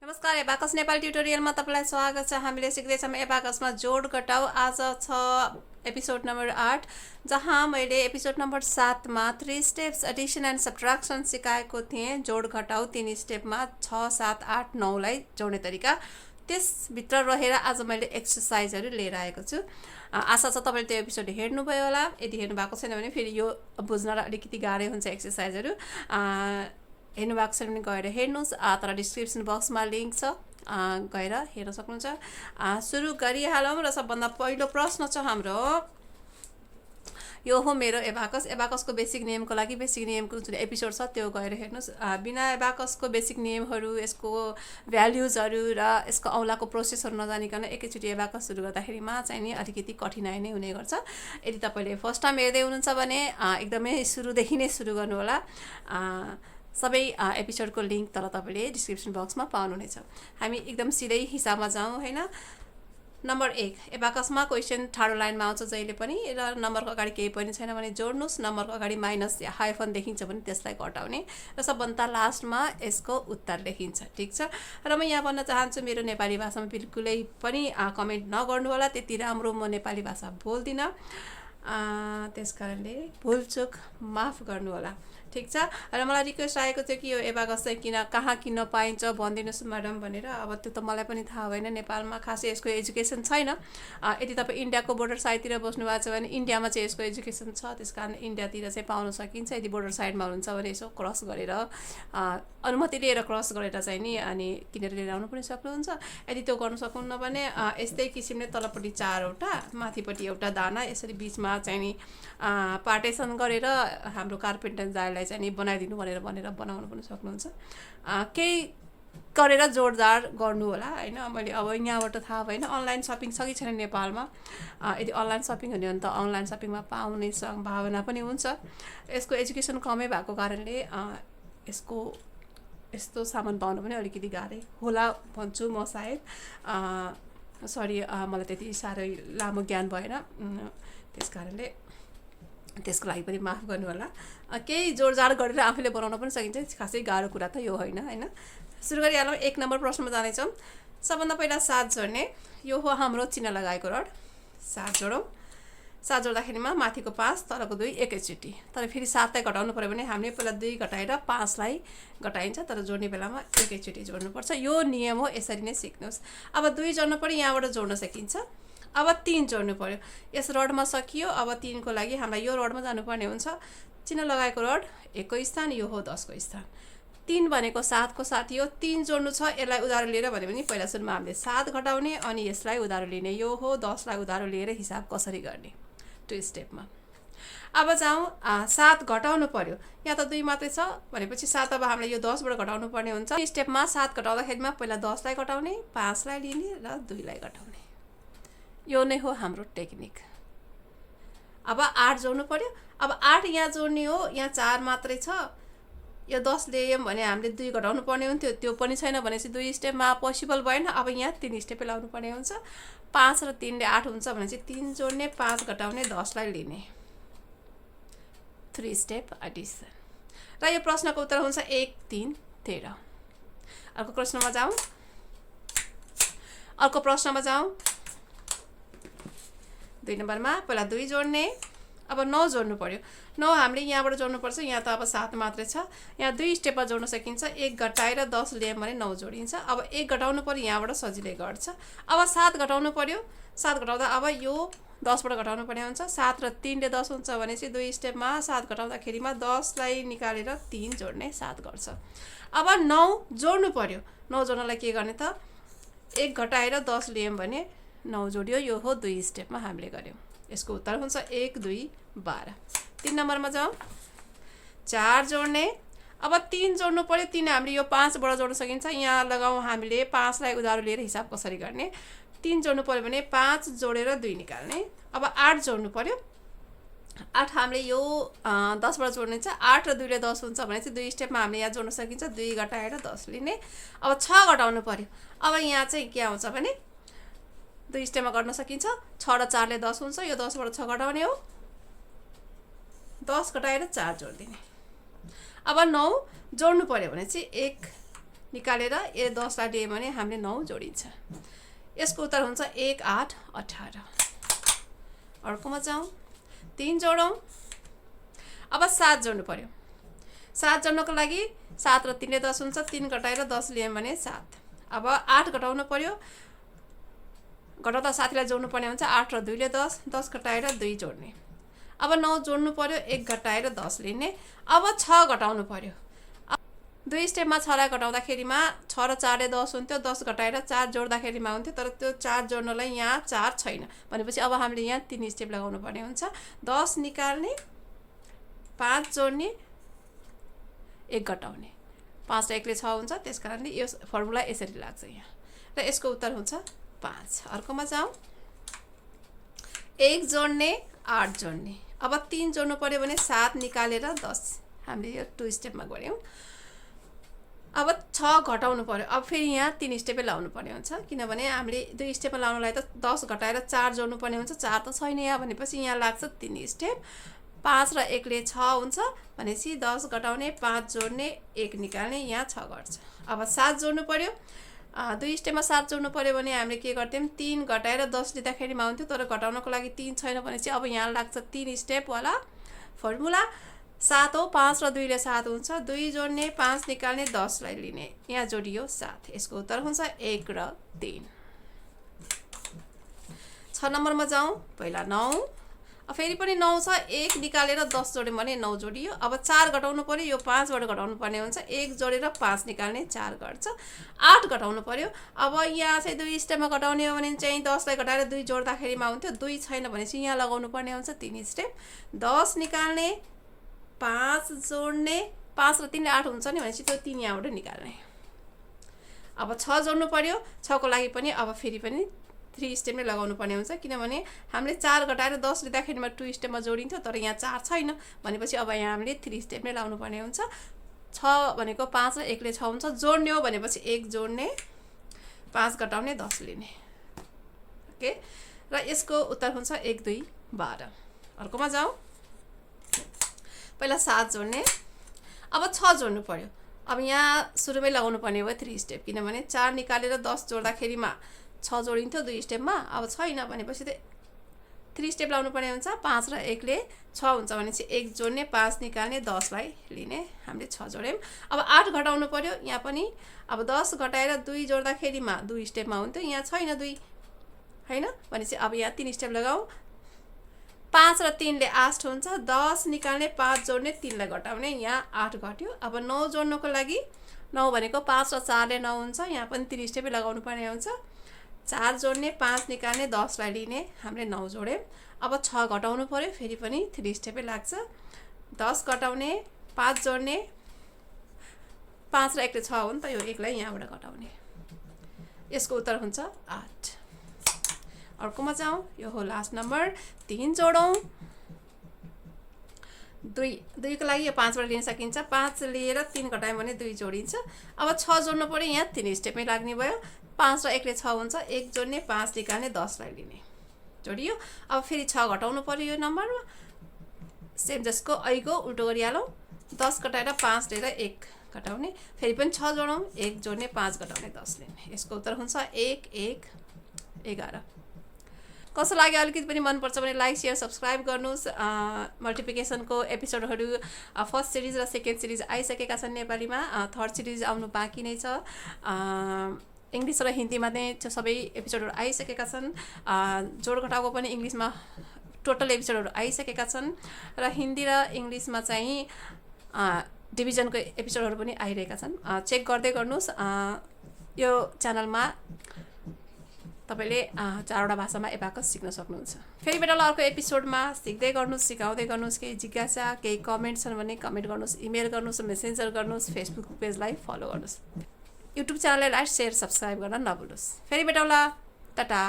नमस्कार एबाकस नेपाली ट्युटोरियलमा तपाईलाई स्वागत छ। हामीले सिक्दैछौँ एबाकसमा जोड घटाउ। आज छ एपिसोड नम्बर 8 जहाँ मैले एपिसोड नम्बर 7 मा 3 स्टेप्स एडिसन एन्ड सब्ट्राक्सन सिकाएको थिएँ। जोड घटाउ 3 स्टेपमा 6 7 8 9 लाई जोड्ने तरिका, त्यसभित्र रहेर आज मैले एक्सरसाइजहरू लिएर आएको छु। आशा छ तपाईले त्यो एपिसोड हेर्नुभयो होला। यदि हेर्नु भएको छैन भने फेरि यो बुझ्न अलिकति गाह्रो हुन्छ एक्सरसाइजहरू। हेर्नु भएको छैन भने गएर हेर्नुहोस्, तर डिस्क्रिप्सन बक्समा लिङ्क छ, गएर हेर्न सक्नुहुन्छ। सुरु गरिहालौँ र सबभन्दा पहिलो प्रश्न छ हाम्रो, यो हो मेरो एबाकस। एबाकसको बेसिक नियमको लागि बेसिक नियमको जुन एपिसोड छ त्यो गएर हेर्नुहोस्। बिना एबाकसको बेसिक नियमहरू, यसको भ्याल्युजहरू र यसको औँलाको प्रोसेसहरू नजानिकन एकैचोटि एबाकस सुरु गर्दाखेरिमा चाहिँ नि अलिकति कठिनाइ नै हुने गर्छ। यदि तपाईँले फर्स्ट टाइम हेर्दै हुनुहुन्छ भने एकदमै सुरुदेखि नै सुरु गर्नु होला। सबै एपिसोडको लिङ्क तल तपाईँले डिस्क्रिप्सन बक्समा पाउनुहुनेछ। हामी एकदम सिधै हिसाबमा जाउँ हैन। नम्बर 1, एबाकसमा क्वेसन ठाडो लाइनमा आउँछ जहिले पनि, र नम्बरको अगाडि केही पनि छैन भने जोड्नुहोस्। नम्बरको अगाडि माइनस या हाइफन देखिन्छ भने त्यसलाई घटाउने र सबभन्दा लास्टमा यसको उत्तर लेखिन्छ। ठिक छ। र म यहाँ भन्न चाहन्छु, मेरो नेपाली भाषामा बिल्कुलै पनि कमेन्ट नगर्नु होला। त्यति राम्रो म नेपाली भाषा बोल्दिनँ, त्यसकारणले भुलचुक माफ गर्नु होला। ठिक छ। र मलाई रिक्वेस्ट आएको थियो कि यो एबाकस चाहिँ कहाँ किन्न पाइन्छ भनिदिनुहोस् म्याडम भनेर। अब त्यो त मलाई पनि थाहा भएन, नेपालमा खासै यसको एजुकेसन छैन। यदि तपाईँ इन्डियाको बोर्डर साइडतिर बस्नु भएको छ भने इन्डियामा चाहिँ यसको एजुकेसन छ, त्यस कारण इन्डियातिर चाहिँ पाउन सकिन्छ। यदि बोर्डर साइडमा हुनुहुन्छ भने यसो क्रस गरेर अनुमति लिएर क्रस गरेर चाहिँ नि अनि किनेर लिएर आउनु पनि सक्नुहुन्छ। यदि त्यो गर्नु सक्नुहुन्न भने यस्तै किसिमले तलपट्टि 4वटा, माथिपट्टि एउटा दाना, यसरी बिचमा चाहिँ नि पार्टेसन गरेर हाम्रो कार्पेन्टर दाइलाई चाहिँ नि बनाइदिनु भनेर बनाउनु पनि सक्नुहुन्छ। केही गरेर जोडदार गर्नु होला हैन। मैले अब यहाँबाट थाहा भएन अनलाइन सपिङ छ कि छैन नेपालमा। यदि अनलाइन सपिङ हुने हो भने त अनलाइन सपिङमा पाउने सम्भावना पनि हुन्छ। यसको एजुकेसन कमै भएको कारणले यसको यस्तो सामान पाउनु पनि अलिकति गाह्रै होला भन्छु म सायद। सरी, मलाई त्यति साह्रै लामो ज्ञान भएन, त्यस कारणले त्यसको लागि पनि माफ गर्नु होला। केही जोडजाड गरेर आफूले बनाउन पनि सकिन्छ, खासै गाह्रो कुरा त यो होइन हैन। सुरु गरिहालौँ। 1 नम्बर प्रश्नमा जानेछौँ। सबभन्दा पहिला 7 जोड्ने। यो हो हाम्रो चिन्ह लगाएको रड। 7 जोडौँ। 7 जोड्दाखेरिमा माथिको 5 तलको 2 एकैचोटि। तर फेरि 7 लाई घटाउनु पर्यो भने हामीले पहिला 2 घटाएर 5 लाई घटाइन्छ, तर जोड्ने बेलामा एकैचोटि जोड्नुपर्छ। यो नियम हो, यसरी नै सिक्नुहोस्। अब 2 जोड्नु पर्यो, यहाँबाट जोड्न सकिन्छ। अब 3 जोड्नु पर्यो, यस रडमा सकियो। अब 3 को लागि हामीलाई यो रडमा जानुपर्ने हुन्छ। चिन्ह लगाएको रड 1 को स्थान, यो हो 10 को स्थान। 3 भनेको 7 को साथी हो। 3 जोड्नु छ, यसलाई उधारो लिएर भन्यो भने पहिला सुरुमा हामीले 7 घटाउने अनि यसलाई उधारो लिने। यो हो 10 लाई उधारो लिएर हिसाब कसरी गर्ने 2 स्टेपमा। अब जाउँ, 7 घटाउनु पर्यो। यहाँ त 2 मात्रै छ भनेपछि 7 अब हामीले यो 10 बाट घटाउनु पर्ने हुन्छ। स्टेपमा 7 घटाउँदाखेरिमा पहिला 10 लाई घटाउने, 5 लाई लिने र 2 लाई घटाउने। यो नै हो हाम्रो टेक्निक। अब 8 जोड्नु पर्यो। अब 8 यहाँ जोड्ने हो, यहाँ 4 मात्रै छ। यो 10 ल्यायौँ भने हामीले 2 घटाउनु पर्ने हुन्थ्यो, त्यो पनि छैन भनेपछि 2 स्टेपमा पोसिबल भएन। अब यहाँ 3 स्टेप लाउनु पर्ने हुन्छ। 5 र 3 ले 8 हुन्छ भनेपछि 3 जोड्ने, 5 घटाउने, 10 लाई लिने। 3 स्टेप एडिसन। र यो प्रश्नको उत्तर हुन्छ 1 3 13। अर्को प्रश्नमा जाउँ। 2 नम्बरमा पहिला 2 जोड्ने। अब 9 जोड्नु पर्यो। 9 हामीले यहाँबाट जोड्नुपर्छ। यहाँ त अब 7 मात्रै छ। यहाँ 2 स्टेपमा जोड्न सकिन्छ। 1 घटाएर 10 ल्यायौँ भने 9 जोडिन्छ। अब 1 घटाउनु पर्यो, यहाँबाट सजिलै घट्छ। अब 7 घटाउनु पर्यो। 7 घटाउँदा अब यो 10 बाट घटाउनु पर्ने हुन्छ। 7 र 3 ले 10 हुन्छ भनेपछि 2 स्टेपमा 7 घटाउँदाखेरिमा 10 लाई निकालेर 3 जोड्ने, 7 गर्छ। अब 9 जोड्नु पर्यो। 9 जोड्नलाई के गर्ने त, 1 घटाएर 10 ल्यायौँ भने 9 जोडियो। यो हो 2 स्टेपमा हामीले गर्यौँ। यसको उत्तर हुन्छ 1 2 12। 3 नम्बरमा जाउँ। 4 जोड्ने। अब 3 जोड्नु पर्यो। 3 हामीले यो 5 बाट जोड्न सकिन्छ। यहाँ लगाउँ हामीले 5 लाई उधारो लिएर हिसाब कसरी गर्ने। 3 जोड्नु पर्यो भने 5 जोडेर 2 निकाल्ने। अब 8 जोड्नु पर्यो। 8 हामीले यो 10 बाट जोड्ने छ। 8 र 2 ले 10 हुन्छ भनेपछि 2 स्टेपमा हामीले यहाँ जोड्न सकिन्छ। 2 घटाएर 10 लिने। अब 6 घटाउनु पर्यो। अब यहाँ चाहिँ के आउँछ भने 2 स्टेपमा गर्न सकिन्छ। 6 र 4 ले 10 हुन्छ। यो 10 बाट 6 घटाउने हो। 10 घटाएर 4 जोडिदिने। अब 9 जोड्नु पर्यो भने चाहिँ 1 निकालेर ए 10 लाई दिए भने हामीले 9 जोडिन्छ। यसको उत्तर हुन्छ 1 8 18। अर्कोमा जाउँ, 3 जोडौँ। अब 7 जोड्नु पर्यो। 7 जोड्नको लागि 7 र 3 ले 10 हुन्छ, 3 घटाएर 10 लियौँ भने 7। अब 8 घटाउनु पर्यो, घटाउँदा साथीलाई जोड्नु पर्ने हुन्छ। 8 र 2 ले 10, 10 घटाएर 2 जोड्ने। अब 9 जोड्नु पर्यो, 1 घटाएर 10 लिने। अब 6 घटाउनु पर्यो। 2 स्टेपमा 6 लाई घटाउँदाखेरिमा 6 र 4 ले 10 हुन्थ्यो, 10 घटाएर 4 जोड्दाखेरिमा हुन्थ्यो, तर त्यो 4 जोड्नलाई यहाँ 4 छैन भनेपछि अब हामीले यहाँ 3 स्टेप लगाउनु पर्ने हुन्छ। 10 निकाल्ने, 5 जोड्ने, 1 घटाउने। 5 र 1 ले 6 हुन्छ, त्यसकारणले यो फर्मुला यसरी लाग्छ यहाँ र यसको उत्तर हुन्छ 5। अर्कोमा जाउँ, 1 जोड्ने, 8 जोड्ने। अब 3 जोड्नु पर्यो भने 7 निकालेर 10, हामीले यो 2 स्टेपमा गऱ्यौँ। अब 6 घटाउनु पर्यो। अब फेरि यहाँ 3 स्टेपै लाउनु पर्ने हुन्छ, किनभने हामीले 2 स्टेपमा लाउनलाई त 10 घटाएर 4 जोड्नु पर्ने हुन्छ। 4 त छैन यहाँ भनेपछि यहाँ लाग्छ 3 स्टेप। 5 र 1 ले 6 हुन्छ भनेपछि 10 घटाउने, 5 जोड्ने, 1 निकाल्ने, यहाँ 6 गर्छ। अब 7 जोड्नु पर्यो। 2 स्टेपमा 7 जोड्नु पर्यो भने हामीले के गर्थ्यौँ, 3 घटाएर 10 लिँदाखेरिमा हुन्थ्यो, तर घटाउनको लागि 3 छैन भनेपछि अब यहाँ लाग्छ 3 स्टेपवाला फर्मुला। 7 हो, 5 र 2 ले 7 हुन्छ, 2 जोड्ने, 5 निकाल्ने, 10 लाई लिने, यहाँ जोडियो 7। यसको उत्तर हुन्छ 1 र 3। 6 नम्बरमा जाउँ, पहिला 9, फेरि पनि 9 छ, 1 निकालेर 10 जोड्यौँ भने 9 जोडियो। अब 4 घटाउनु पर्यो, यो 5 बाट घटाउनु पर्ने हुन्छ, 1 जोडेर 5 निकाल्ने, 4 गर्छ। 8 घटाउनु पर्यो। अब यहाँ चाहिँ 2 स्टेपमा घटाउने हो भने चाहिँ 10 लाई घटाएर 2 जोड्दाखेरिमा हुन्थ्यो, 2 छैन भनेपछि यहाँ लगाउनु पर्ने हुन्छ 3 स्टेप। 10 निकाल्ने, 5 जोड्ने, 5 र 3 ले 8 हुन्छ नि भनेपछि त्यो 3 यहाँबाट निकाल्ने। अब 6 जोड्नु पर्यो। 6 को लागि पनि अब फेरि पनि 3 स्टेप नै लगाउनु पर्ने हुन्छ, किनभने हामीले 4 घटाएर 10 लिँदाखेरिमा 2 स्टेपमा जोडिन्थ्यो, तर यहाँ 4 छैन भनेपछि अब यहाँ हामीले 3 स्टेप नै लाउनु पर्ने हुन्छ। 6 भनेको 5 र 1 ले 6 हुन्छ, जोड्ने हो भनेपछि 1 जोड्ने, 5 घटाउने, 10 लिने। ओके, र यसको उत्तर हुन्छ 1 2 12। अर्कोमा जाउँ, पहिला 7 जोड्ने, अब 6 जोड्नु पर्यो। अब यहाँ सुरुमै लगाउनु पर्ने हो 3 स्टेप, किनभने 4 निकालेर 10 जोड्दाखेरिमा 6 जोडिन्थ्यो 2 स्टेपमा, अब छैन भनेपछि त 3 स्टेप लाउनु पर्ने हुन्छ। 5 र 1 ले 6 हुन्छ भनेपछि 1 जोड्ने, 5 निकाल्ने, 10 लाई लिने, हामीले 6 जोड्यौँ। अब 8 घटाउनु पर्यो, यहाँ पनि अब 10 घटाएर 2 जोड्दाखेरिमा 2 स्टेपमा हुन्थ्यो, यहाँ छैन 2 हैन भनेपछि अब यहाँ 3 स्टेप लगाऊ। 5 र 3 ले 8 हुन्छ, 10 निकाल्ने, 5 जोड्ने, 3 लाई घटाउने, यहाँ 8 घट्यो। अब 9 जोड्नको लागि 9 भनेको 5 र 4 ले 9 हुन्छ, यहाँ पनि 3 स्टेपै लगाउनु पर्ने हुन्छ। 4 जोड्ने, 5 निकाल्ने, 10 लाई लिने, हामीले 9 जोड्यौँ। अब 6 घटाउनु पर्यो, फेरि पनि 3 स्टेपै लाग्छ। 10 घटाउने, 5 जोड्ने, 5 र 1 ले 6 हो नि त, यो 1 लाई यहाँबाट घटाउने। यसको उत्तर हुन्छ 8। अर्कोमा जाउँ, यो हो लास्ट नम्बर, 3 जोडौँ। 2 को लागि यो 5 बाट लिन सकिन्छ, 5 लिएर 3 घटायौँ भने 2 जोडिन्छ। अब 6 जोड्नु पर्यो, यहाँ 3 स्टेपमै लाग्ने भयो। 5 र 1 ले 6 हुन्छ, 1 जोड्ने, 5 निकाल्ने, 10 लाई लिने, जोडियो। अब फेरि 6 घटाउनु पर्यो यो नम्बरमा, सेम जसको ऐको उल्टो गरिहालौँ। 10 घटाएर 5 लिएर 1 घटाउने, फेरि पनि 6 जोडौँ, 1 जोड्ने, 5 घटाउने, 10 लिने। यसको उत्तर हुन्छ 1 1 11। कस्तो लाग्यो, अलिकति पनि मनपर्छ भने लाइक, सेयर, सब्सक्राइब गर्नुहोस्। मल्टिप्लिकेसनको एपिसोडहरू फर्स्ट सिरिज र सेकेन्ड सिरिज आइसकेका छन् नेपालीमा, थर्ड सिरिज आउनु बाँकी नै छ। इङ्ग्लिस र हिन्दीमा नै सबै एपिसोडहरू आइसकेका छन्। जोडघटाउको पनि इङ्ग्लिसमा टोटल एपिसोडहरू आइसकेका छन् र हिन्दी र इङ्ग्लिसमा चाहिँ डिभिजनको एपिसोडहरू पनि आइरहेका छन्। चेक गर्दै गर्नुहोस्। यो च्यानलमा तपाईँले 4वटा भाषामा एबाकस सिक्न सक्नुहुन्छ। फेरि बेला अर्को एपिसोडमा सिक्दै गर्नुहोस्, सिकाउँदै गर्नुहोस्। केही जिज्ञासा, केही कमेन्ट छन् भने कमेन्ट गर्नुहोस्, इमेल गर्नुहोस्, मेसेन्जर गर्नुहोस्, फेसबुक पेजलाई फलो गर्नुहोस्। युट्युब च्यानललाई लाइक, सेयर, सब्सक्राइब गर्न नभुल्नुहोस्। फेरि बेला, टाटा।